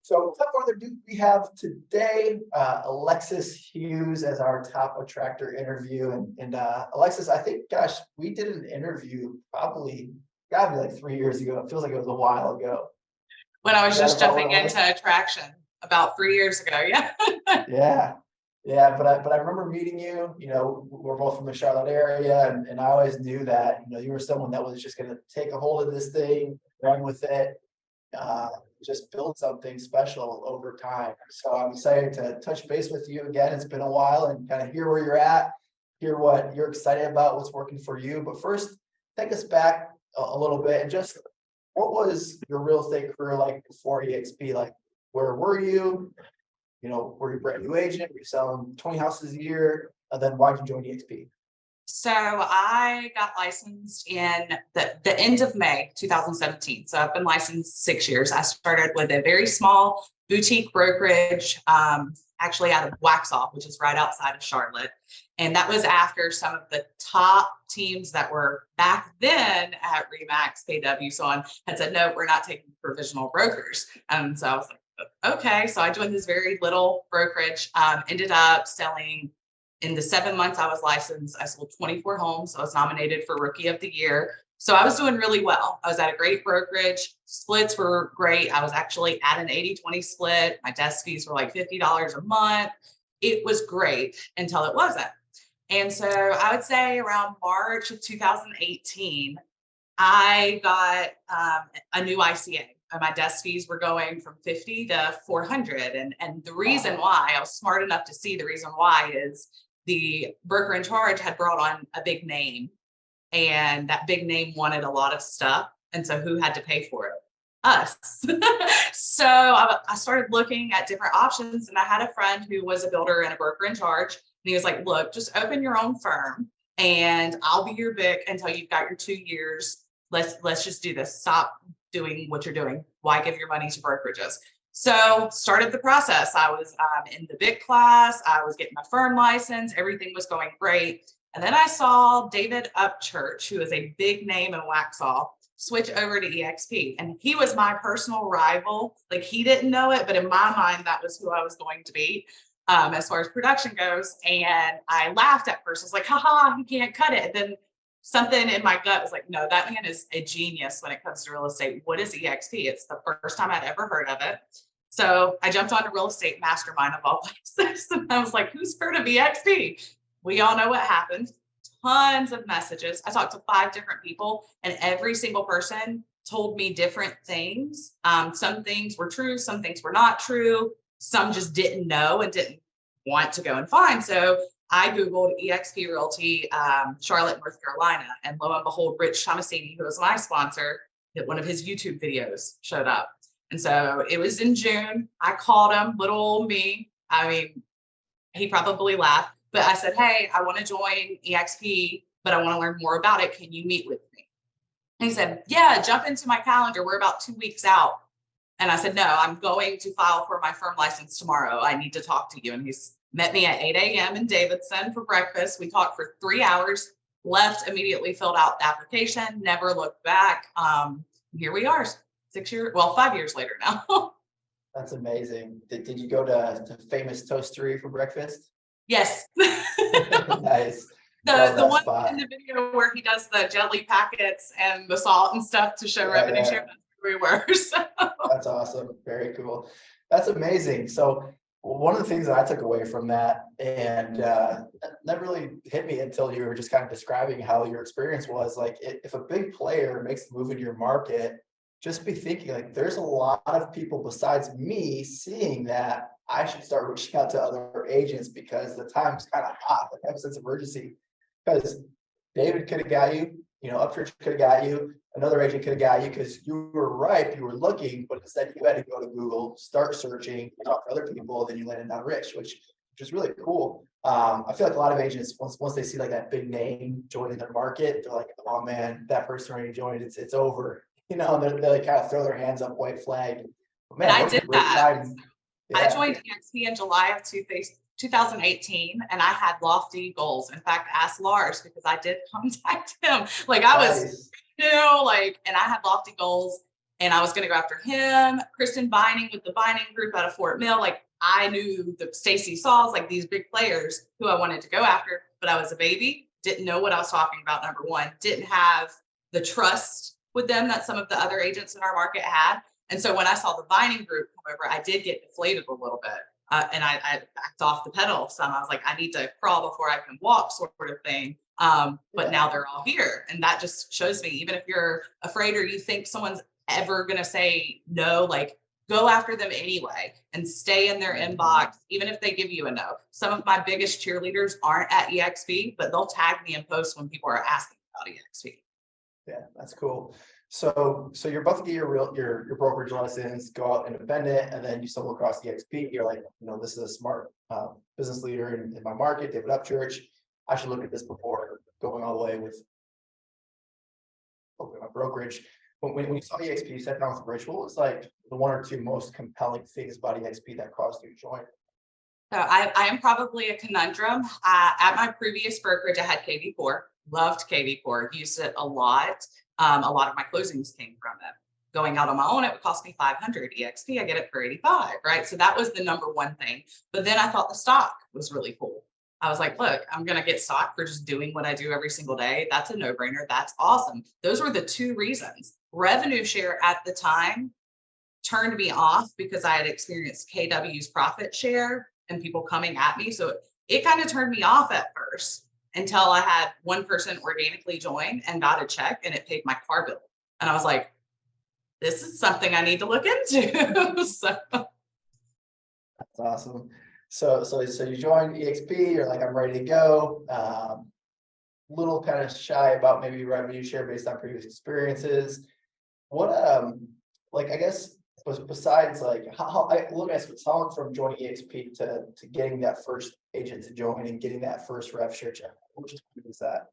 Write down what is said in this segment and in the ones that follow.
So without further ado, we have today Alexis Hughes as our top attractor interview. And Alexis, I think, gosh, we did an interview probably gotta be like 3 years ago. It feels like it was a while ago. When I was Is that just about what jumping it was? into attraction about 3 years ago. Yeah. Yeah. Yeah, but I remember meeting you. We're both from the Charlotte area, and I always knew that you were someone that was just going to take a hold of this thing, run with it, uh, just build something special over time. So I'm excited to touch base with you again. It's been a while, and kind of hear where you're at, hear what you're excited about, what's working for you. But first, take us back a little bit and just what was your real estate career like before eXp? Like, where were you? Were you a brand new agent? Were you selling 20 houses a year? And then why'd you join eXp? So I got licensed in the end of May 2017. So I've been licensed 6 years. I started with a very small boutique brokerage, actually out of Waxhaw, which is right outside of Charlotte. And that was after some of the top teams that were back then at Remax, KW, so on, had said, no, we're not taking provisional brokers. And so I was like, okay. So I joined this very little brokerage, ended up selling. In the 7 months I was licensed, I sold 24 homes. I was nominated for Rookie of the Year. So I was doing really well. I was at a great brokerage. Splits were great. I was actually at an 80-20 split. My desk fees were like $50 a month. It was great until it wasn't. And so I would say around March of 2018, I got a new ICA. My desk fees were going from 50 to 400. And the reason why, I was smart enough to see the reason why, is the broker in charge had brought on a big name, and that big name wanted a lot of stuff. And so who had to pay for it? Us. So I started looking at different options, and I had a friend who was a builder and a broker in charge. And he was like, look, just open your own firm and I'll be your BIC until you've got your 2 years. Let's just do this. Stop doing what you're doing. Why give your money to brokerages? So started the process. I was in the BIC class. I was getting my firm license. Everything was going great. And then I saw David Upchurch, who is a big name in Waxhaw, switch over to eXp. And he was my personal rival. Like, he didn't know it, but in my mind, that was who I was going to be as far as production goes. And I laughed at first. I was like, haha, he can't cut it. And then something in my gut was like, no, that man is a genius when it comes to real estate. What is eXp? It's the first time I'd ever heard of it. So I jumped on a real estate mastermind of all places. And I was like, who's heard of eXp? We all know what happened. Tons of messages. I talked to 5 different people, and every single person told me different things. Some things were true, some things were not true. Some just didn't know and didn't want to go and find. So I Googled eXp Realty, Charlotte, North Carolina, and lo and behold, Rich Tomasini, who was my sponsor, one of his YouTube videos showed up. And so it was in June. I called him, little old me. I mean, he probably laughed, but I said, hey, I want to join eXp, but I want to learn more about it. Can you meet with me? And he said, yeah, jump into my calendar. We're about 2 weeks out. And I said, no, I'm going to file for my firm license tomorrow. I need to talk to you. And he's met me at 8 a.m. in Davidson for breakfast. We talked for 3 hours, left, immediately filled out the application, never looked back. Here we are, 5 years later now. That's amazing. Did you go to famous Toastery for breakfast? Yes. Nice. The one spot in the video where he does the jelly packets and the salt and stuff to show revenue share, that's where we were. So. That's awesome. Very cool. That's amazing. So one of the things that I took away from that, and that really hit me until you were just kind of describing how your experience was, like, if a big player makes a move in your market, just be thinking, like, there's a lot of people besides me seeing that. I should start reaching out to other agents because the time's kind of hot. Like, have a sense of urgency, because David could have got you, Upchurch could have got you, another agent could have got you because you were ripe, you were looking, but instead you had to go to Google, start searching, talk to other people, then you landed on Rich, which is really cool. I feel like a lot of agents, once they see like that big name joining their market, they're like, oh man, that person already joined, it's over. They like kind of throw their hands up, white flag. But man, I did that. Yeah. I joined eXp in July of 2018, and I had lofty goals. In fact, ask Lars, because I did contact him. Like, I was, and I had lofty goals. and I was going to go after him. Kristen Vining with the Vining Group out of Fort Mill. Like I knew the Stacy Sauls, like these big players who I wanted to go after, but I was a baby, didn't know what I was talking about. Number one, didn't have the trust with them that some of the other agents in our market had. And so when I saw the Vining Group come over, I did get deflated a little bit. And I backed off the pedal some. I was like, I need to crawl before I can walk, sort of thing. But now they're all here. And that just shows me, even if you're afraid or you think someone's ever going to say no, like go after them anyway and stay in their inbox, even if they give you a no. Some of my biggest cheerleaders aren't at eXp, but they'll tag me in posts when people are asking about eXp. Yeah, that's cool. So you're about to get your brokerage license, go out independent, and then you stumble across eXp. You're like, this is a smart business leader in my market, David Upchurch. I should look at this before going all the way with opening my brokerage. When you saw eXp, you sat down with Rich. What was like the one or two most compelling things about eXp that caused you to join? So I am probably a conundrum. At my previous brokerage, I had KV4, loved KV4, used it a lot. A lot of my closings came from it. Going out on my own, it would cost me $500. eXp, I get it for $85, right? So that was the number one thing. But then I thought the stock was really cool. I was like, look, I'm going to get stock for just doing what I do every single day. That's a no-brainer. That's awesome. Those were the two reasons. Revenue share at the time turned me off because I had experienced KW's profit share and people coming at me. So it kind of turned me off at first until I had one person organically join and got a check and it paid my car bill. And I was like, this is something I need to look into. So that's awesome. So you joined eXp, you're like, I'm ready to go. Little kind of shy about maybe revenue share based on previous experiences. What like I guess besides like how I look at someone from joining eXp to getting that first agent to join and getting that first rev share check, which time is that?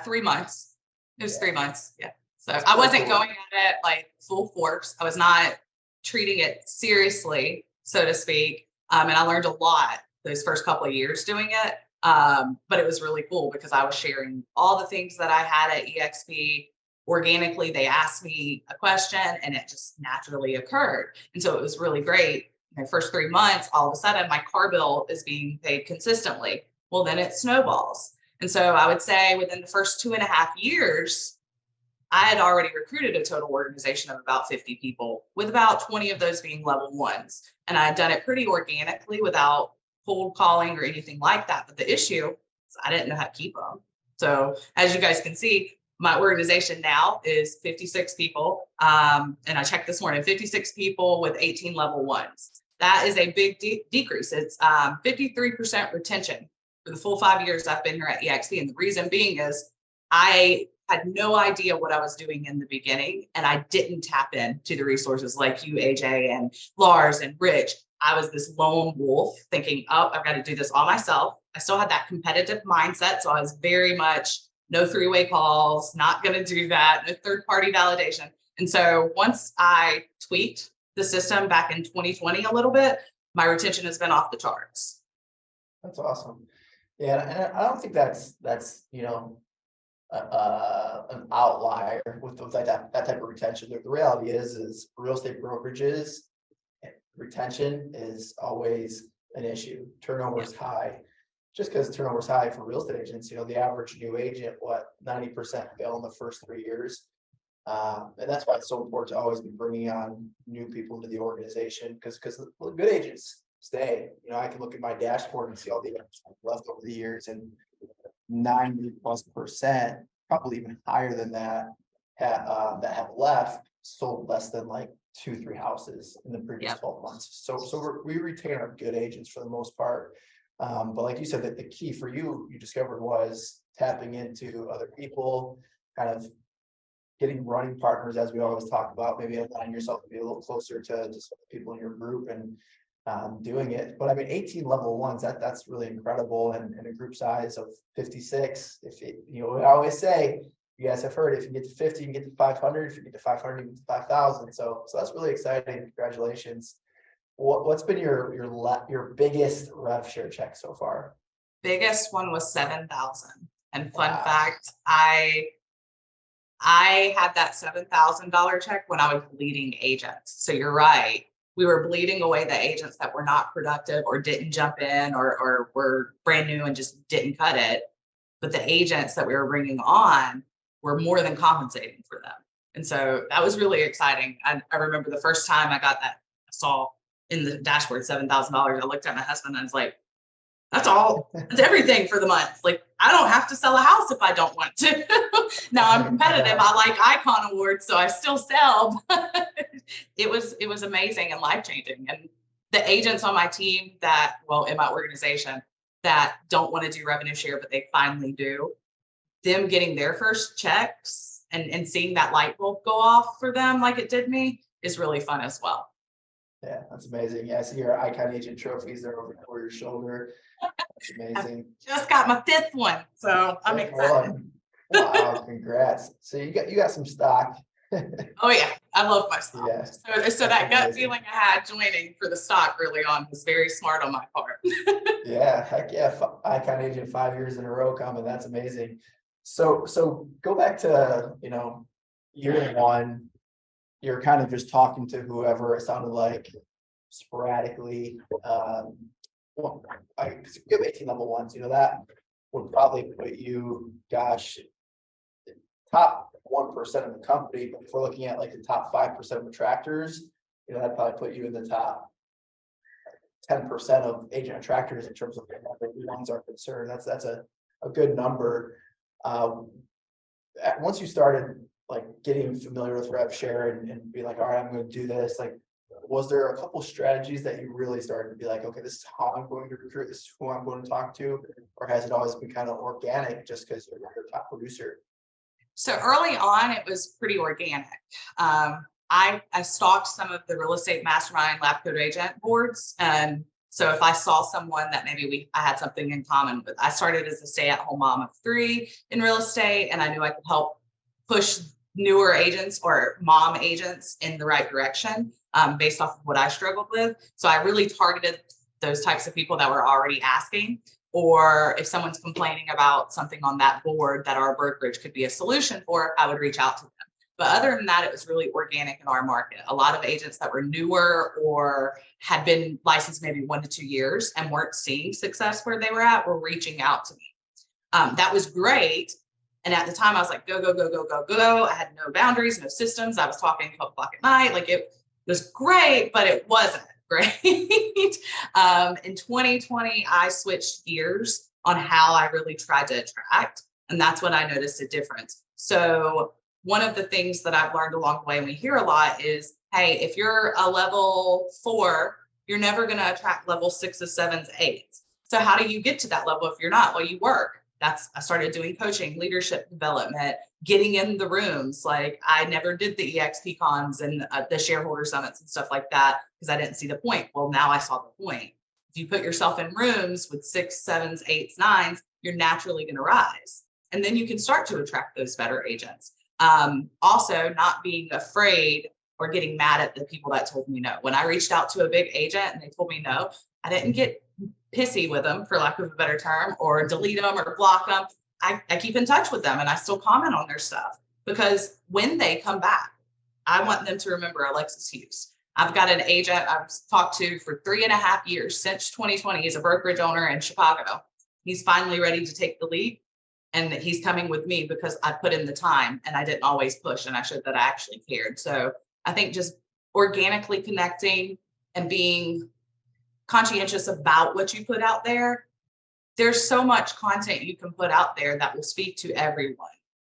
3 months. It was 3 months. Yeah. So That's I wasn't cool. going at it like full force. I was not treating it seriously, so to speak. And I learned a lot those first couple of years doing it. But it was really cool because I was sharing all the things that I had at eXp organically. They asked me a question and it just naturally occurred. And so it was really great. My first 3 months, all of a sudden my car bill is being paid consistently. Well, then it snowballs. And so I would say within the first 2.5 years, I had already recruited a total organization of about 50 people, with about 20 of those being level ones. And I had done it pretty organically without cold calling or anything like that. But the issue is I didn't know how to keep them. So as you guys can see, my organization now is 56 people. And I checked this morning, 56 people with 18 level ones. That is a big decrease. It's 53% retention for the full 5 years I've been here at eXp. And the reason being is I had no idea what I was doing in the beginning, and I didn't tap into the resources like you, AJ, and Lars and Rich. I was this lone wolf thinking, oh, I've got to do this all myself. I still had that competitive mindset. So I was very much no three-way calls, not going to do that, no third-party validation. And so once I tweaked the system back in 2020 a little bit, my retention has been off the charts. That's awesome. Yeah, and I don't think that's an outlier with that type of retention. The reality is real estate brokerages retention is always an issue. Turnover is high. Just because turnover is high for real estate agents, the average new agent, 90% fail in the first 3 years. And that's why it's so important to always be bringing on new people into the organization because good agents stay. I can look at my dashboard and see all the agents I've left over the years, and 90+%, probably even higher than that, that have left sold less than like 2-3 houses in the previous 12 months. So we retain our good agents for the most part. But like you said, that the key for you discovered was tapping into other people, kind of getting running partners, as we always talk about, maybe aligning yourself to be a little closer to some people in your group and doing it. But I mean, 18 level ones, that's really incredible. And a group size of 56, I always say, you guys have heard, if you get to 50, you can get to 500. If you get to 500, you get to 5,000. So that's really exciting. Congratulations. What's been your biggest rev share check so far? Biggest one was 7,000. And fun Wow. fact, I I had that $7,000 check when I was bleeding agents. So you're right. We were bleeding away the agents that were not productive or didn't jump in or were brand new and just didn't cut it. But the agents that we were bringing on were more than compensating for them. And so that was really exciting. I remember the first time I got that, I saw in the dashboard $7,000. I looked at my husband and I was like, that's all, that's everything for the month. Like, I don't have to sell a house if I don't want to. Now I'm competitive. I like icon awards, so I still sell. It was amazing and life-changing. And the agents on my team that, well, in my organization that don't want to do revenue share, but they finally do, them getting their first checks and seeing that light bulb go off for them like it did me is really fun as well. Yeah, that's amazing. Yeah, I see your icon agent trophies there over your shoulder. That's amazing. Just got my 5th one, so I'm Fifth excited. one. Wow, congrats. So you got some stock. Oh yeah, I love my stock. Yeah, So that gut feeling I had joining for the stock early on was very smart on my part. yeah, heck yeah. Icon agent 5 years in a row coming. That's amazing. So go back to, year one, you're kind of just talking to whoever, it sounded like, sporadically. Well, I give 18 level ones, that would probably put you, gosh, top 1% of the company. But if we're looking at like the top 5% of attractors, that'd probably put you in the top 10% of agent attractors in terms of what ones are concerned. That's a good number. Once you started like getting familiar with rev share and be like, all right, I'm going to do this, like, was there a couple strategies that you really started to be like, okay, this is how I'm going to recruit, this is who I'm going to talk to, or has it always been kind of organic just because you're a top producer? So early on, it was pretty organic. I stalked some of the real estate mastermind lab code agent boards. And so if I saw someone that maybe I had something in common with, I started as a stay-at-home mom of 3 in real estate, and I knew I could help push newer agents or mom agents in the right direction based off of what I struggled with. So I really targeted those types of people that were already asking, or if someone's complaining about something on that board that our brokerage could be a solution for, I would reach out to them. But other than that, it was really organic in our market. A lot of agents that were newer or had been licensed maybe 1 to 2 years and weren't seeing success where they were at were reaching out to me. That was great. And at the time I was like, go, go, go, go, go, go. I had no boundaries, no systems. I was talking 12 o'clock at night. Like, it was great, but it wasn't great. In 2020, I switched gears on how I really tried to attract. And that's when I noticed a difference. So one of the things that I've learned along the way, and we hear a lot, is, hey, if you're a level 4, you're never going to attract level 6s, 7s, 8s. So how do you get to that level if you're not? Well, you work. I started doing coaching, leadership development, getting in the rooms. Like, I never did the eXp cons and the shareholder summits and stuff like that because I didn't see the point. Well, now I saw the point. If you put yourself in rooms with 6, 7s, 8s, 9s, you're naturally going to rise. And then you can start to attract those better agents. Also, not being afraid or getting mad at the people that told me no. When I reached out to a big agent and they told me no, I didn't get pissy with them, for lack of a better term, or delete them or block them. I keep in touch with them and I still comment on their stuff, because when they come back, I want them to remember Alexis Hughes. I've got an agent I've talked to for 3.5 years, since 2020. He's a brokerage owner in Chicago. He's finally ready to take the lead, and he's coming with me because I put in the time and I didn't always push, and I showed that I actually cared. So I think just organically connecting and being conscientious about what you put out there. There's so much content you can put out there that will speak to everyone,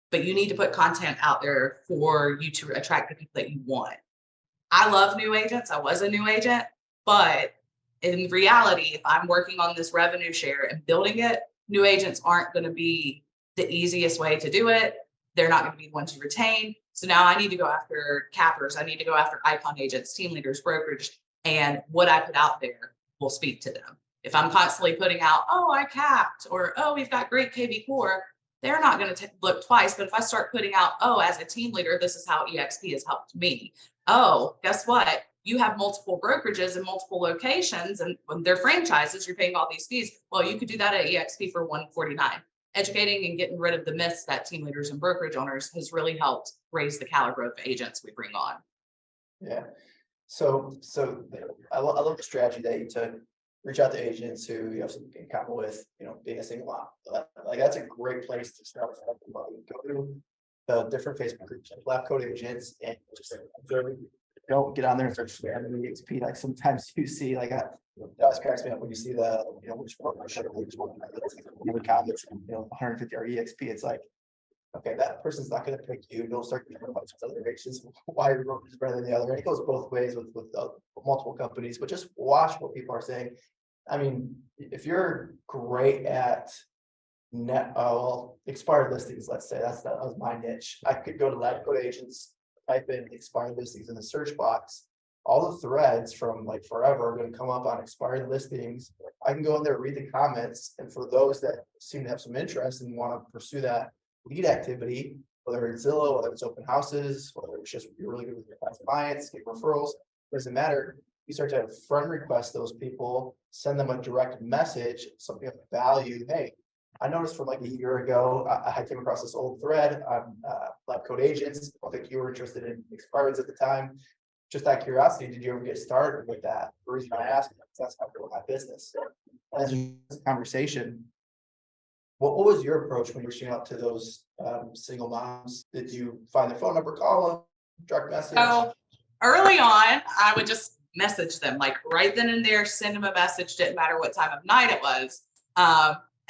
but you need to put content out there for you to attract the people that you want. I love new agents. I was a new agent, but in reality, if I'm working on this revenue share and building it, new agents aren't going to be the easiest way to do it. They're not going to be the ones you retain. So now I need to go after cappers. I need to go after icon agents, team leaders, brokerage, and what I put out there will speak to them. If I'm constantly putting out, oh, I capped, or, oh, we've got great KV core, they're not going to look twice. But if I start putting out, oh, as a team leader, this is how eXp has helped me. Oh, guess what? You have multiple brokerages and multiple locations, and when they're franchises, you're paying all these fees. Well, you could do that at eXp for $149. educating and getting rid of the myths that team leaders and brokerage owners has really helped raise the caliber of agents we bring on. Yeah. So I love the strategy that you took. Reach out to agents who you have something in common with, being a single mom. Like that's a great place to start. Go to the different Facebook groups, like Black Code Agents, and just observe. Don't get on there and start spamming the eXp. Like sometimes you see, like, it always cracks me up when you see the, which one, comments, 150 or eXp. It's like, okay, that person's not going to pick you. Don't start getting about other agents. Why your brokerage is better than the other. And it goes both ways with multiple companies, but just watch what people are saying. I mean, if you're great at expired listings, let's say that was my niche. I could go to Lab Code Agents, type in expired listings in the search box. All the threads from like forever are going to come up on expired listings. I can go in there, read the comments, and for those that seem to have some interest and want to pursue that lead activity, whether it's Zillow, whether it's open houses, whether it's just you're really good with your past clients, get referrals, doesn't matter. You start to friend request those people, send them a direct message, something of value. Hey, I noticed from like a year ago, I came across this old thread on Lab Code Agents. I think you were interested in expireds at the time. Just out of curiosity, did you ever get started with that? The reason I asked is that's how I built my business. As a conversation, what was your approach when reaching out to those single moms? Did you find their phone number, call them, direct message? So early on, I would just message them, like right then and there, send them a message, didn't matter what time of night it was.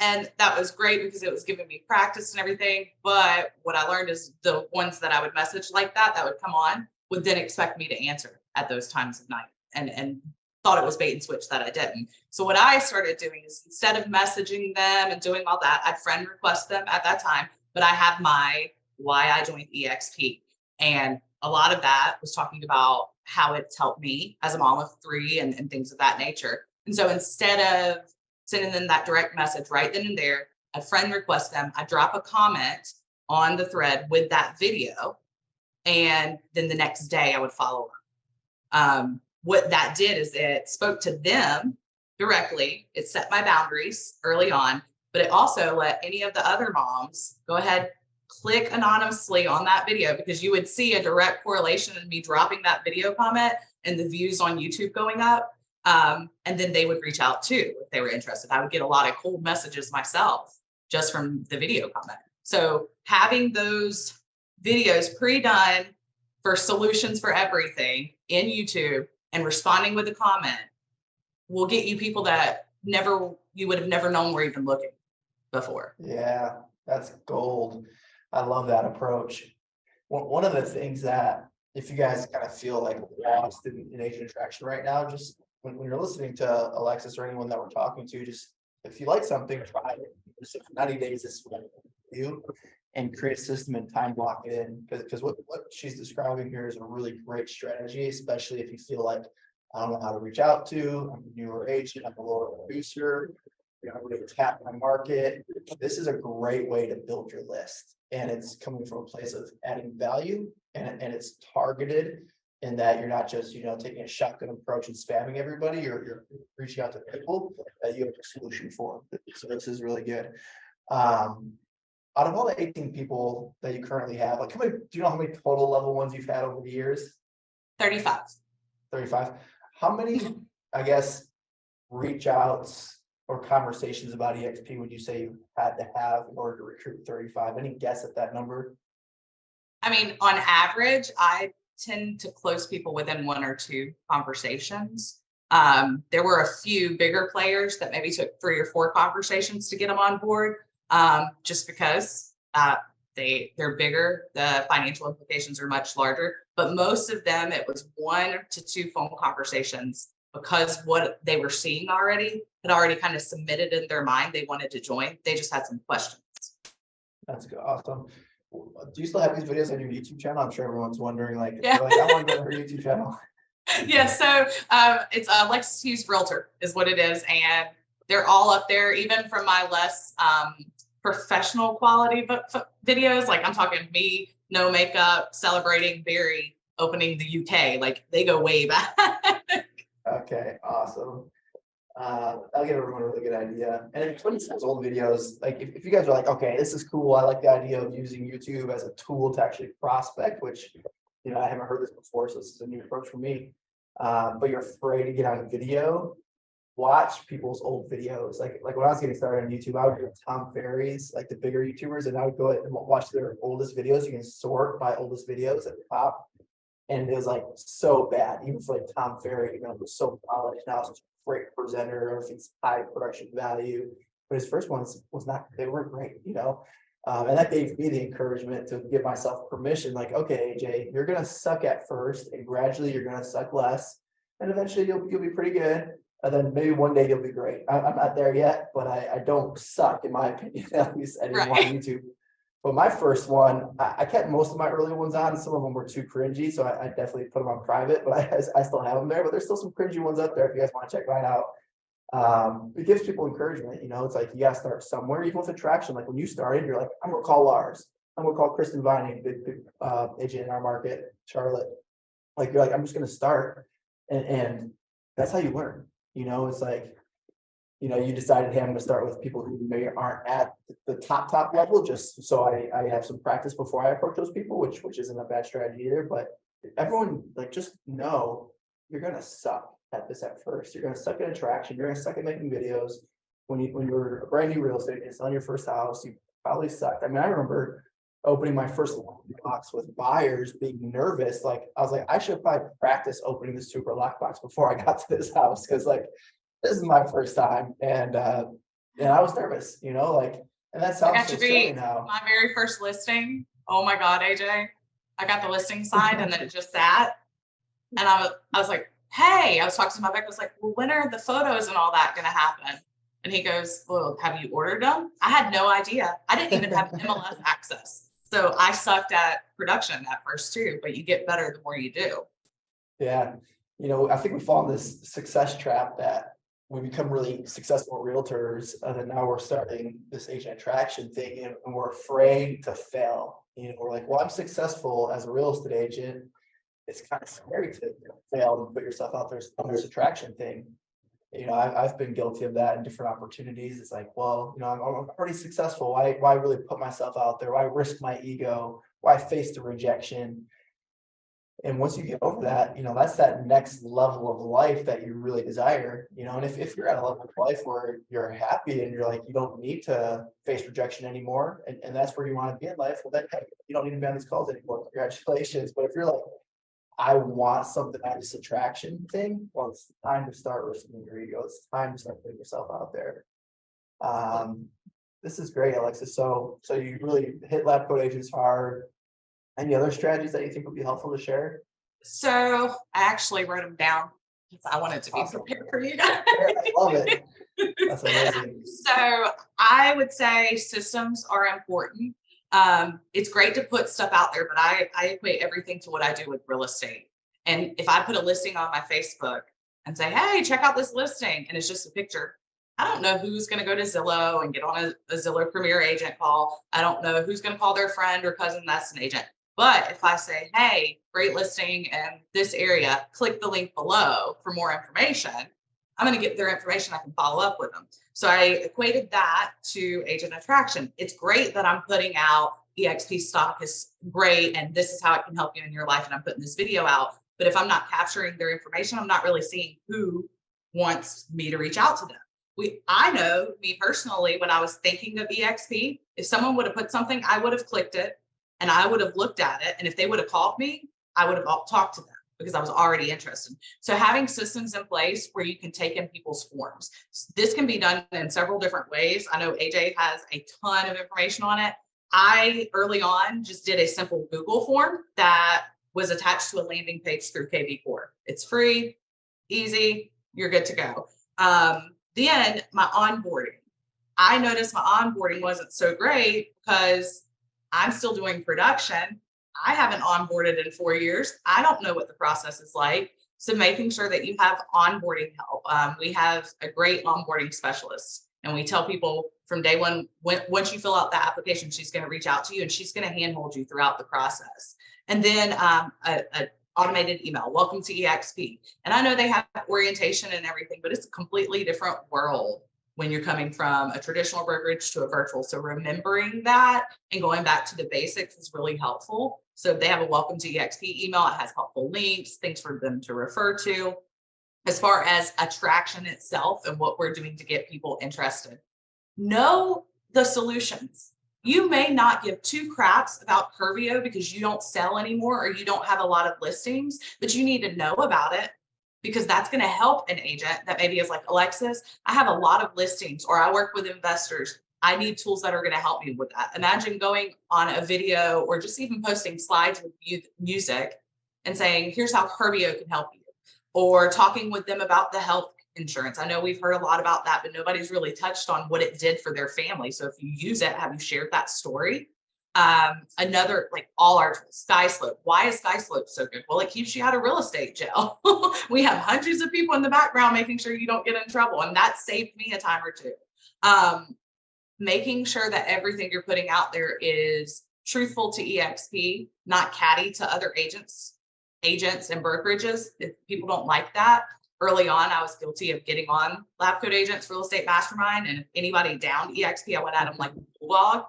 And that was great because it was giving me practice and everything. But what I learned is the ones that I would message like that would come on would then expect me to answer at those times of night and thought it was bait and switch that I didn't. So what I started doing is instead of messaging them and doing all that, I'd friend request them at that time, but I have my why I joined eXp. And a lot of that was talking about how it's helped me as a mom of 3 and things of that nature. And so instead of sending them that direct message right then and there, I friend request them, I drop a comment on the thread with that video, and then the next day I would follow up. What that did is it spoke to them directly. It set my boundaries early on, but it also let any of the other moms go ahead, click anonymously on that video, because you would see a direct correlation in me dropping that video comment and the views on YouTube going up. And then they would reach out too if they were interested. I would get a lot of cold messages myself just from the video comment. So having those videos pre-done for solutions for everything in YouTube and responding with a comment will get you people that you would have never known were even looking before. Yeah, that's gold. I love that approach. One of the things that, if you guys kind of feel like lost in agent interaction right now, just when you're listening to Alexis or anyone that we're talking to, just if you like something, try it. Just 90 days, this is what you do, and create a system and time block it in. Because what she's describing here is a really great strategy, especially if you feel like, I don't know how to reach out to, I'm a newer agent, I'm a lower producer, I'm really tap my market. This is a great way to build your list. And it's coming from a place of adding value, and it's targeted in that you're not just, taking a shotgun approach and spamming everybody. You're reaching out to people that you have a solution for. So this is really good. Out of all the 18 people that you currently have, like do you know how many total level ones you've had over the years? 35. 35. How many, I guess, reach outs or conversations about eXp would you say you had to have in order to recruit 35? Any guess at that number? I mean, on average, I tend to close people within 1 or 2 conversations. There were a few bigger players that maybe took 3 or 4 conversations to get them on board, just because they're bigger. The financial implications are much larger, but most of them, it was 1 to 2 phone conversations, because what they were seeing had already kind of submitted in their mind. They wanted to join. They just had some questions. That's good. Awesome. Do you still have these videos on your YouTube channel? I'm sure everyone's wondering, like, Yeah. I want to go to her YouTube channel. Yeah, so it's Alexis Hughes Realtor is what it is. And they're all up there, even from my less professional quality videos. Like I'm talking me, no makeup, celebrating Barry opening the UK. Like they go way back. Okay, awesome. I'll give everyone a really good idea. And it's when it's those old videos, like if you guys are like, okay, this is cool. I like the idea of using YouTube as a tool to actually prospect, which, I haven't heard this before, so this is a new approach for me. But you're afraid to get on video, watch people's old videos. Like when I was getting started on YouTube, I would go to Tom Ferry's, like the bigger YouTubers, and I would go and watch their oldest videos. You can sort by oldest videos at the top. And it was like so bad, even for like Tom Ferry, it was so polished. Now it's a great presenter, everything's high production value. But his first ones was not, they weren't great. And that gave me the encouragement to give myself permission, like, okay, AJ, you're gonna suck at first, and gradually you're gonna suck less, and eventually you'll be pretty good. And then maybe one day you'll be great. I'm not there yet, but I don't suck, in my opinion, at least anymore on Right. YouTube. But my first one, I kept most of my early ones on. Some of them were too cringy, so I definitely put them on private. But I still have them there. But there's still some cringy ones up there if you guys want to check mine out. It gives people encouragement. It's like you got to start somewhere, even with attraction. Like when you started, you're like, I'm gonna call Lars. I'm gonna call Kristen Vining, big agent in our market, Charlotte. Like you're like, I'm just gonna start, and that's how you learn. It's like, you decided, hey, I'm going to start with people who maybe aren't at the top level, just so I have some practice before I approach those people, which isn't a bad strategy either. But everyone, like, just know you're going to suck at this at first. You're going to suck at attraction. You're going to suck at making videos. When you're a brand new real estate agent selling your first house, you probably sucked. I mean, I remember opening my first lockbox with buyers, being nervous. Like I was like, I should probably practice opening the super lockbox before I got to this house, because like, this is my first time, and I was nervous, like, and that I sounds got so to silly be now. my very first listing. Oh my God, AJ. I got the listing signed and then it just sat. And I was like, hey, I was talking to my bank. I was like, well, when are the photos and all that going to happen? And he goes, well, have you ordered them? I had no idea. I didn't even have MLS access. So I sucked at production at first too, but you get better the more you do. Yeah, I think we fall in this success trap that we become really successful realtors, and then now we're starting this agent attraction thing, and we're afraid to fail. We're like, well, I'm successful as a real estate agent. It's kind of scary to fail and put yourself out there on this attraction thing. I've been guilty of that in different opportunities. It's like, well, I'm pretty successful. Why really put myself out there? Why risk my ego? Why face the rejection? And once you get over that, that's that next level of life that you really desire. And if you're at a level of life where you're happy and you're like, you don't need to face rejection anymore, and that's where you want to be in life, well, then hey, you don't need to be on these calls anymore. Congratulations. But if you're like, I want something out of this attraction thing, well, it's time to start risking your ego. It's time to start putting yourself out there. This is great, Alexis. So you really hit lab code agents hard. Any other strategies that you think would be helpful to share? So I actually wrote them down because I wanted to be Awesome. prepared for you guys. I love it. That's amazing. So I would say systems are important. It's great to put stuff out there, but I equate everything to what I do with real estate. And if I put a listing on my Facebook and say, hey, check out this listing, and it's just a picture, I don't know who's going to go to Zillow and get on a Zillow Premier agent call. I don't know who's going to call their friend or cousin that's an agent. But if I say, hey, great listing in this area, click the link below for more information, I'm going to get their information. I can follow up with them. So I equated that to agent attraction. It's great that I'm putting out eXp stock is great, and this is how it can help you in your life. And I'm putting this video out. But if I'm not capturing their information, I'm not really seeing who wants me to reach out to them. I know me personally, when I was thinking of eXp, if someone would have put something, I would have clicked it and I would have looked at it. And if they would have called me, I would have talked to them because I was already interested. So having systems in place where you can take in people's forms. This can be done in several different ways. I know AJ has a ton of information on it. I early on just did a simple Google form that was attached to a landing page through KB Core. It's free, easy, you're good to go. Then my onboarding. I noticed my onboarding wasn't so great because I'm still doing production. I haven't onboarded in 4 years. I don't know what the process is like. So making sure that you have onboarding help. We have a great onboarding specialist, and we tell people from day one, once you fill out the application, she's going to reach out to you and she's going to handhold you throughout the process. And then a automated email, welcome to eXp. And I know they have orientation and everything, but it's a completely different world when you're coming from a traditional brokerage to a virtual. So remembering that and going back to the basics is really helpful. So if they have a welcome to eXp email, it has helpful links, things for them to refer to. As far as attraction itself and what we're doing to get people interested, know the solutions. You may not give two craps about Curvio because you don't sell anymore or you don't have a lot of listings, but you need to know about it, because that's going to help an agent that maybe is like, Alexis, I have a lot of listings, or I work with investors. I need tools that are going to help me with that. Imagine going on a video or just even posting slides with music and saying, here's how Curvio can help you, or talking with them about the health insurance. I know we've heard a lot about that, but nobody's really touched on what it did for their family. So if you use it, have you shared that story? Another, like all our tools, SkySlope. Why is SkySlope so good? Well, it keeps you out of real estate jail. We have hundreds of people in the background making sure you don't get in trouble. And that saved me a time or two. Making sure that everything you're putting out there is truthful to eXp, not catty to other agents and brokerages. If people don't like that. Early on, I was guilty of getting on Lab Coat Agents, Real Estate Mastermind, and if anybody down eXp, I went at them like a bulldog.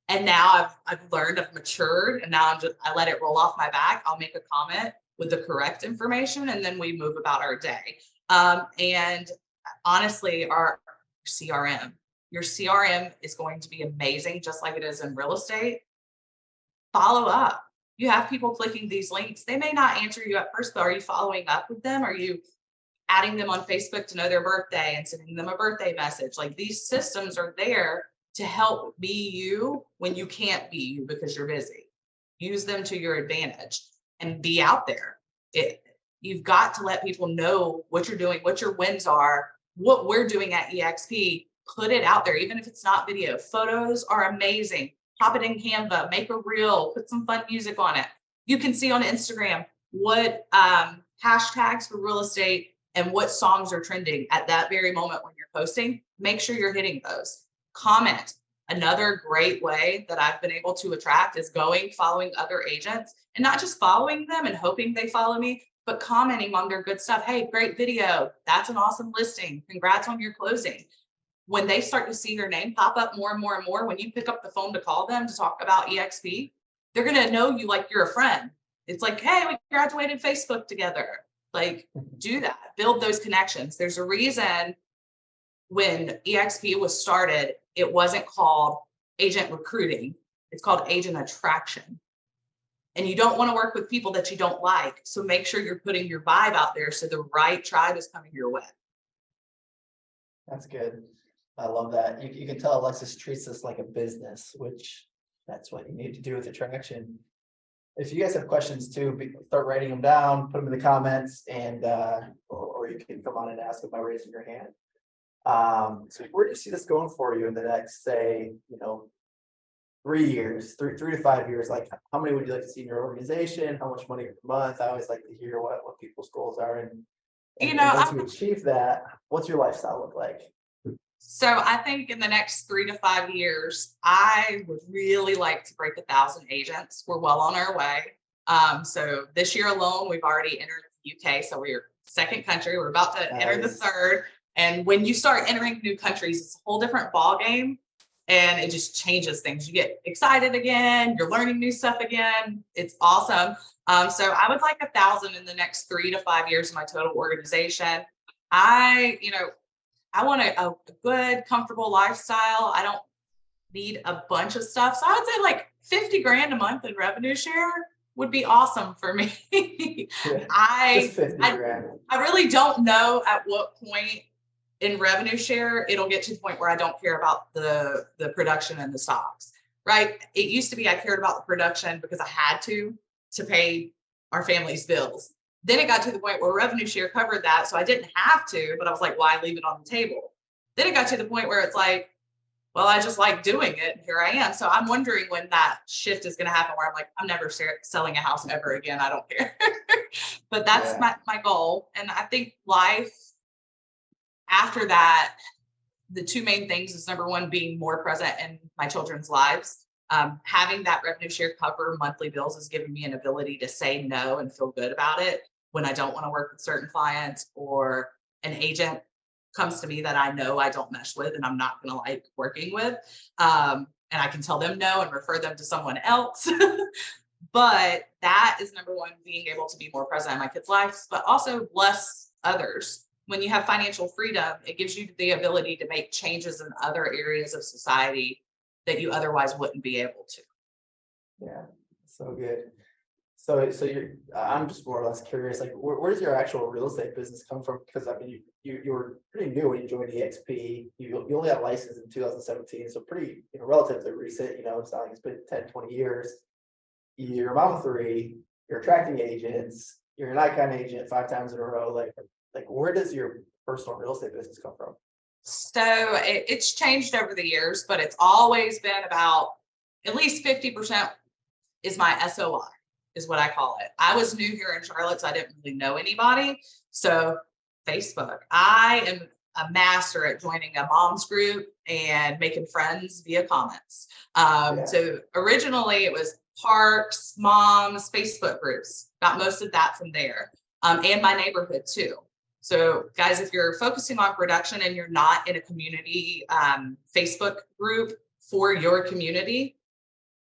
And now I've learned, I've matured, and now I let it roll off my back. I'll make a comment with the correct information, and then we move about our day. And honestly, our your CRM is going to be amazing, just like it is in real estate. Follow up. You have people clicking these links. They may not answer you at first, but are you following up with them? Are you adding them on Facebook to know their birthday and sending them a birthday message? Like, these systems are there to help be you when you can't be you because you're busy. Use them to your advantage and be out there. You've got to let people know what you're doing, what your wins are, what we're doing at eXp. Put it out there, even if it's not video. Photos are amazing. Pop it in Canva, make a reel, put some fun music on it. You can see on Instagram what hashtags for real estate and what songs are trending at that very moment when you're posting. Make sure you're hitting those. Comment. Another great way that I've been able to attract is following other agents, and not just following them and hoping they follow me, but commenting on their good stuff. Hey, great video. That's an awesome listing. Congrats on your closing. When they start to see your name pop up more and more and more, when you pick up the phone to call them to talk about eXp, they're going to know you like you're a friend. It's like, hey, we graduated Facebook together. Like, do that. Build those connections. There's a reason when eXp was started, it wasn't called agent recruiting. It's called agent attraction. And you don't want to work with people that you don't like. So make sure you're putting your vibe out there so the right tribe is coming your way. That's good. I love that. You can tell Alexis treats this like a business, which that's what you need to do with attraction. If you guys have questions too, start writing them down, put them in the comments, and or you can come on and ask them by raising your hand. So where do you see this going for you in the next, say, 3 years, 3 to 5 years? Like, how many would you like to see in your organization? How much money per month? I always like to hear what people's goals are. And once you achieve that, what's your lifestyle look like? So I think in the next 3 to 5 years, I would really like to break 1,000 agents. We're well on our way. So this year alone, we've already entered the UK. So we're second country. We're about to enter the third. And when you start entering new countries, it's a whole different ball game, and it just changes things. You get excited again. You're learning new stuff again. It's awesome. So I would like 1,000 in the next 3 to 5 years of my total organization. I want a good, comfortable lifestyle. I don't need a bunch of stuff. So I would say like 50 grand a month in revenue share would be awesome for me. Yeah, just 50 grand. I really don't know at what point in revenue share it'll get to the point where I don't care about the production and the stocks, right? It used to be I cared about the production because I had to pay our family's bills. Then it got to the point where revenue share covered that. So I didn't have to, but I was like, why leave it on the table? Then it got to the point where it's like, well, I just like doing it. And here I am. So I'm wondering when that shift is going to happen where I'm like, I'm never selling a house ever again. I don't care. But that's my goal. And I think life after that, the two main things is number one, being more present in my children's lives. Having that revenue share cover monthly bills has given me an ability to say no and feel good about it when I don't want to work with certain clients, or an agent comes to me that I know I don't mesh with and I'm not going to like working with. And I can tell them no and refer them to someone else. But that is number one, being able to be more present in my kids' lives, but also bless others. When you have financial freedom, it gives you the ability to make changes in other areas of society that you otherwise wouldn't be able to. Yeah, so good. So I'm just more or less curious, like, where does your actual real estate business come from? Because I mean, you were pretty new when you joined eXp. You only got licensed in 2017, so pretty, relatively recent. It's not like it's been 10, 20 years. You're a mom of three. You're attracting agents. You're an icon agent 5 times in a row. Like, where does your personal real estate business come from? So it's changed over the years, but it's always been about at least 50% is my SOI, is what I call it. I was new here in Charlotte, so I didn't really know anybody. So Facebook, I am a master at joining a mom's group and making friends via comments. Yeah. So originally it was parks, moms, Facebook groups, got most of that from there, and my neighborhood too. So guys, if you're focusing on production and you're not in a community Facebook group for your community,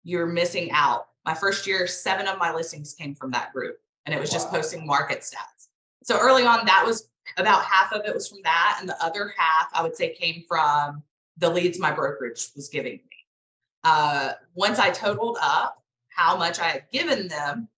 you're missing out. My first year, 7 of my listings came from that group, and it was just posting market stats. So early on, that was about half of it was from that. And the other half, I would say, came from the leads my brokerage was giving me. Once I totaled up how much I had given them,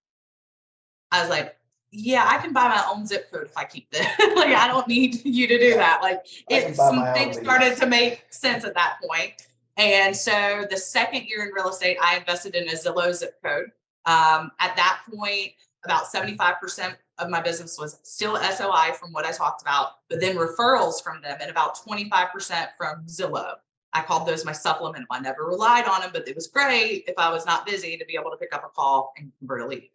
I was like, yeah, I can buy my own zip code if I keep this. Like, I don't need you to do that. Like, some things started to make sense at that point. And so the second year in real estate, I invested in a Zillow zip code. At that point, about 75% of my business was still SOI from what I talked about, but then referrals from them, and about 25% from Zillow. I called those my supplement. I never relied on them, but it was great if I was not busy to be able to pick up a call and convert a lead.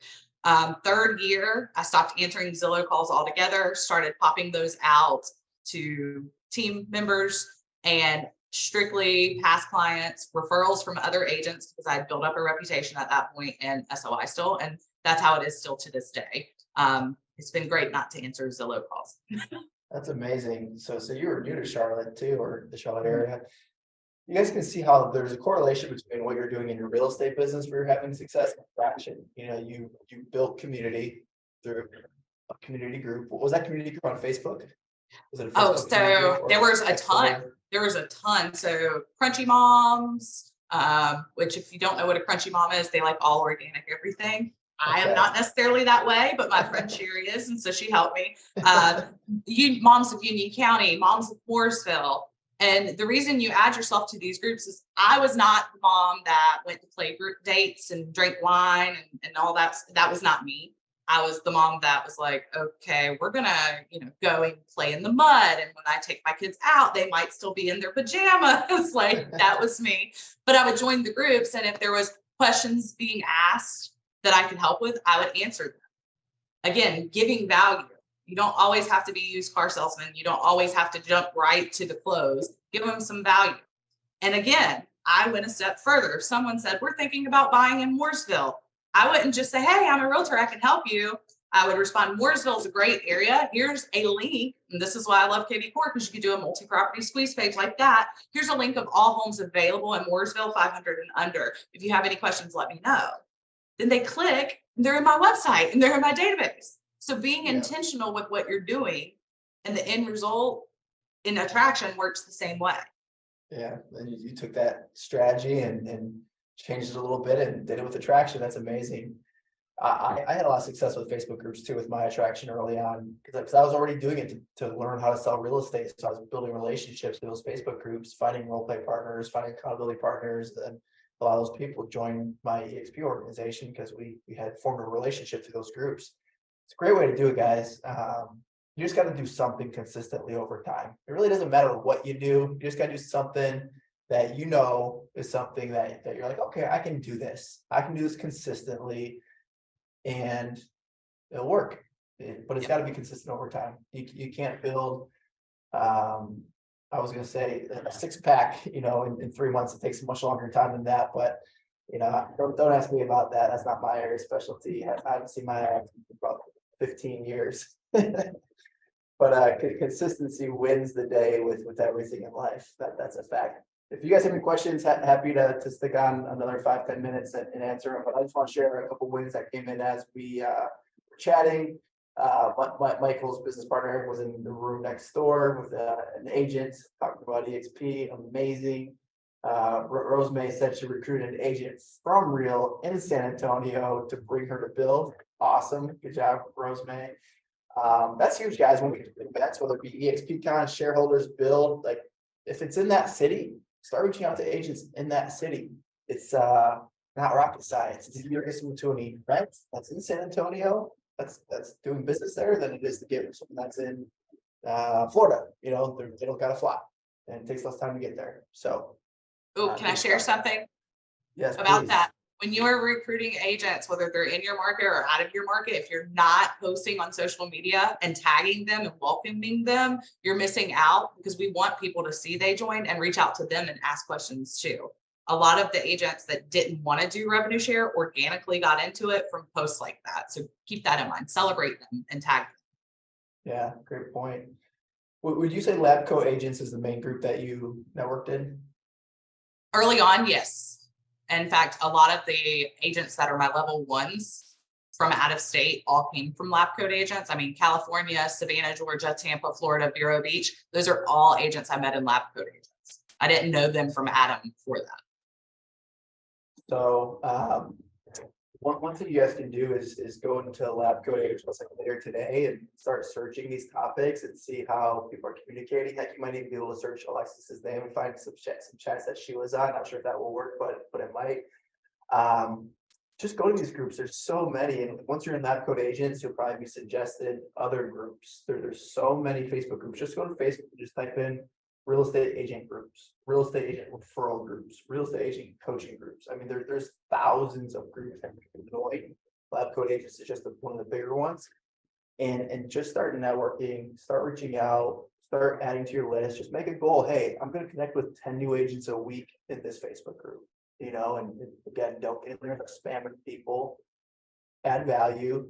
Third year, I stopped answering Zillow calls altogether, started popping those out to team members and strictly past clients, referrals from other agents, because I had built up a reputation at that point, and SOI still. And that's how it is still to this day. It's been great not to answer Zillow calls. That's amazing. So you were new to Charlotte too, or the Charlotte area. You guys can see how there's a correlation between what you're doing in your real estate business where you're having success and traction. You built community through a community group. What was that community group on Facebook? Was it a Facebook so there was a ton. There was a ton. So Crunchy Moms, which if you don't know what a Crunchy Mom is, they like all organic everything. I am not necessarily that way, but my friend Sherry is, and so she helped me. Moms of Union County, Moms of Mooresville. And the reason you add yourself to these groups is I was not the mom that went to play group dates and drank wine and all that. That was not me. I was the mom that was like, okay, we're gonna, go and play in the mud. And when I take my kids out, they might still be in their pajamas. Like, that was me. But I would join the groups, and if there was questions being asked that I could help with, I would answer them. Again, giving value. You don't always have to be a used car salesman. You don't always have to jump right to the close. Give them some value. And again, I went a step further. If someone said, we're thinking about buying in Mooresville, I wouldn't just say, hey, I'm a realtor, I can help you. I would respond, Mooresville is a great area. Here's a link. And this is why I love KV Core, because you could do a multi-property squeeze page like that. Here's a link of all homes available in Mooresville, 500 and under. If you have any questions, let me know. Then they click, and they're in my website, and they're in my database. So being intentional with what you're doing, and the end result in attraction works the same way. Yeah, and you took that strategy and changed it a little bit and did it with attraction. That's amazing. I had a lot of success with Facebook groups too with my attraction early on, because I was already doing it to learn how to sell real estate. So I was building relationships with those Facebook groups, finding role play partners, finding accountability partners, and a lot of those people joined my eXp organization because we had formed a relationship through those groups. It's a great way to do it, guys. You just got to do something consistently over time. It really doesn't matter what you do. You just got to do something that is something that you're like, okay, I can do this. I can do this consistently, and it'll work. But it's got to be consistent over time. You can't build, I was going to say a 6-pack, in 3 months. It takes much longer time than that. But Don't ask me about that. That's not my area of specialty. I haven't seen my act in about 15 years. But consistency wins the day with everything in life. That's a fact. If you guys have any questions, happy to stick on another 5-10 minutes and answer them. But I just want to share a couple wins that came in as we were chatting. Michael's business partner was in the room next door with an agent talking about eXp. Amazing. Rosemary said she recruited an agent from Real in San Antonio to bring her to build. Awesome. Good job, Rosemary. That's huge, guys. When we do events, whether it be eXpCon, shareholders, build, like if it's in that city, start reaching out to agents in that city. It's not rocket science. It's easier to get someone to an event that's in San Antonio, that's doing business there, than it is to get someone that's in Florida. They don't got to fly, and it takes less time to get there. So, can I share something? Yes, about please. that? When you are recruiting agents, whether they're in your market or out of your market, if you're not posting on social media and tagging them and welcoming them, you're missing out, because we want people to see they joined and reach out to them and ask questions too. A lot of the agents that didn't want to do revenue share organically got into it from posts like that. So keep that in mind, celebrate them and tag them. Yeah, great point. Would you say Labco agents is the main group that you networked in? Early on, yes. In fact, a lot of the agents that are my level ones from out of state all came from lab coat agents. I mean, California, Savannah, Georgia, Tampa, Florida, Vero Beach. Those are all agents I met in lab coat agents. I didn't know them from Adam before that. So one thing you guys can do is go into lab coat agents like later today and start searching these topics and see how people are communicating. Heck, you might even be able to search Alexis's name and find some chats that she was on. Not sure if that will work, but it might. Just go to these groups. There's so many, and once you're in lab coat agents, you'll probably be suggested other groups. There's so many Facebook groups. Just go to Facebook and just type in real estate agent groups, real estate agent referral groups, real estate agent coaching groups. I mean, there's thousands of groups that you can join. Lab coat agents is just one of the bigger ones. And just start networking, start reaching out, start adding to your list. Just make a goal. Hey, I'm going to connect with 10 new agents a week in this Facebook group. And again, don't get in there spamming people, add value,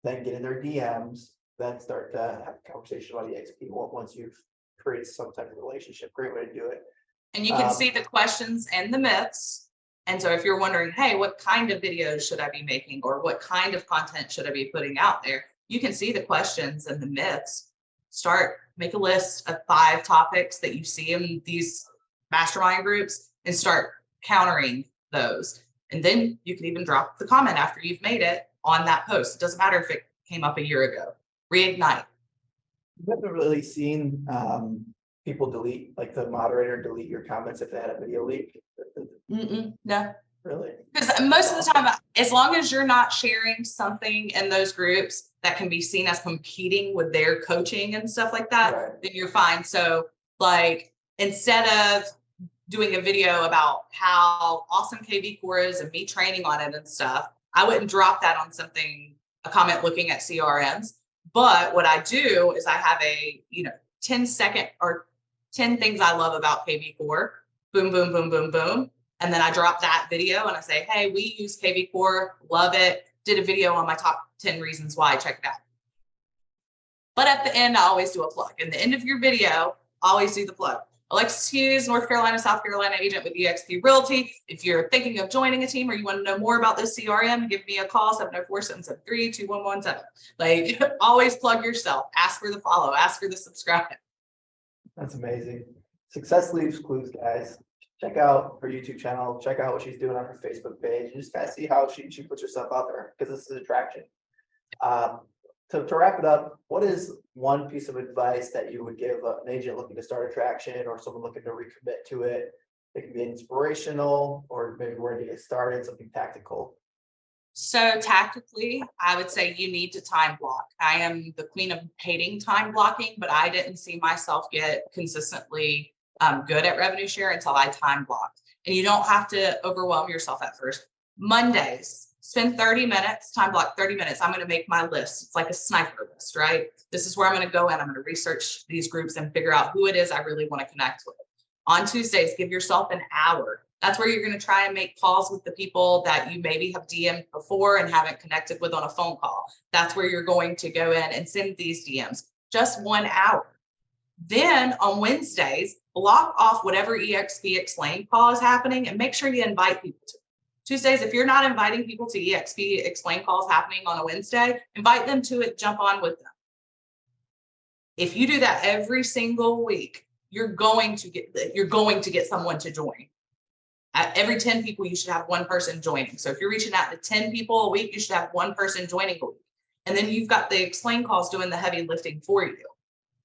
then get in their DMs, then start to have a conversation about eXp once you've created some type of relationship. Great way to do it. And you can see the questions and the myths. And so if you're wondering, hey, what kind of videos should I be making, or what kind of content should I be putting out there? You can see the questions and the myths. Make a list of 5 topics that you see in these mastermind groups and start countering those. And then you can even drop the comment after you've made it on that post. It doesn't matter if it came up a year ago. Reignite. You haven't really seen people delete, like the moderator delete your comments if they had a video leak? No. Really? Because most of the time, as long as you're not sharing something in those groups that can be seen as competing with their coaching and stuff like that, right, then you're fine. So like, instead of doing a video about how awesome KV Core is and me training on it and stuff, I wouldn't drop that on a comment looking at CRMs. But what I do is I have a 10-second or 10 things I love about KV Core. Boom, boom, boom, boom, boom. And then I drop that video and I say, hey, we use KV Core, love it. Did a video on my top 10 reasons why, check it out. But at the end, I always do a plug. In the end of your video, always do the plug. Alexis Hughes, North Carolina, South Carolina agent with eXp Realty. If you're thinking of joining a team or you want to know more about this CRM, give me a call, 704-773-2117. Like, always plug yourself. Ask for the follow. Ask for the subscribe. That's amazing. Success leaves clues, guys. Check out her YouTube channel. Check out what she's doing on her Facebook page. You just kind of see how she puts herself out there, because this is attraction. To wrap it up, what is one piece of advice that you would give an agent looking to start attraction, or someone looking to recommit to it? It can be inspirational, or maybe where to get started, something tactical. So tactically, I would say you need to time block. I am the queen of hating time blocking, but I didn't see myself get consistently good at revenue share until I time blocked. And you don't have to overwhelm yourself at first. Mondays, spend 30 minutes, time block 30 minutes. I'm going to make my list. It's like a sniper list, right? This is where I'm going to go in. I'm going to research these groups and figure out who it is I really want to connect with. On Tuesdays, give yourself an hour That's where you're going to try and make calls with the people that you maybe have DM'd before and haven't connected with on a phone call. That's where you're going to go in and send these DMs, just 1 hour. Then on Wednesdays, block off whatever eXp Explain call is happening and make sure you invite people to it. Tuesdays, if you're not inviting people to eXp Explain calls happening on a Wednesday, invite them to it, jump on with them. If you do that every single week, you're going to get someone to join. At every 10 people, you should have one person joining. So if you're reaching out to 10 people a week, you should have one person joining a week. And then you've got the Explain calls doing the heavy lifting for you.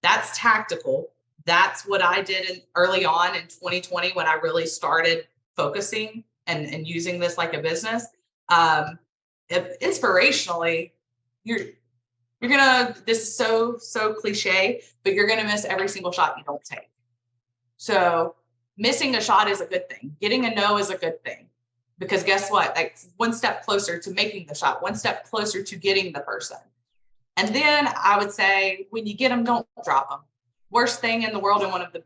That's tactical. That's what I did early on in 2020 when I really started focusing and using this like a business. Inspirationally, you're gonna, this is so cliche, but you're gonna miss every single shot you don't take. So missing a shot is a good thing. Getting a no is a good thing, because guess what? Like, one step closer to making the shot, one step closer to getting the person. And then I would say, when you get them, don't drop them. Worst thing in the world, and one of the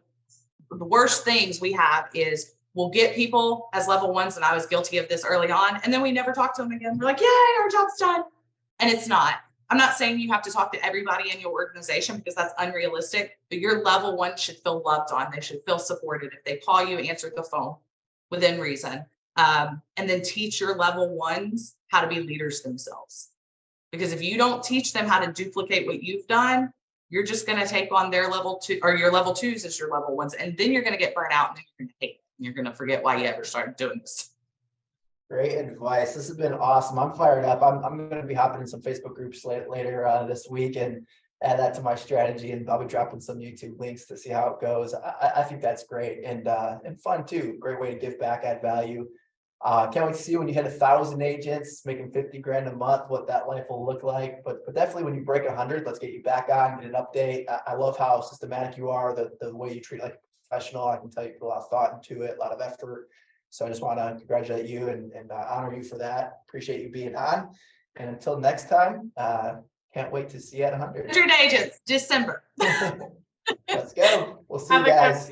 worst things we have is we'll get people as level ones, and I was guilty of this early on, and then we never talk to them again. We're like, yay, our job's done. And it's not. I'm not saying you have to talk to everybody in your organization, because that's unrealistic, but your level one should feel loved on. They should feel supported. If they call you, answer the phone within reason. And then teach your level ones how to be leaders themselves. Because if you don't teach them how to duplicate what you've done, you're just going to take on their level two, or your level twos as your level ones. And then you're going to get burnt out, and then you're going to hate it. You're going to forget why you ever started doing this. Great advice. This has been awesome. I'm fired up. I'm going to be hopping in some Facebook groups later this week and add that to my strategy. And I'll be dropping some YouTube links to see how it goes. I think that's great and fun too. Great way to give back, add value. Can't wait to see when you hit 1,000 agents making 50 grand a month, what that life will look like. But definitely when you break 100, let's get you back on, get an update. I love how systematic you are, the way you treat like a professional. I can tell you put a lot of thought into it, a lot of effort. So I just want to congratulate you and honor you for that. Appreciate you being on. And until next time, can't wait to see you at 100. 100 agents, December. Let's go. We'll see you guys.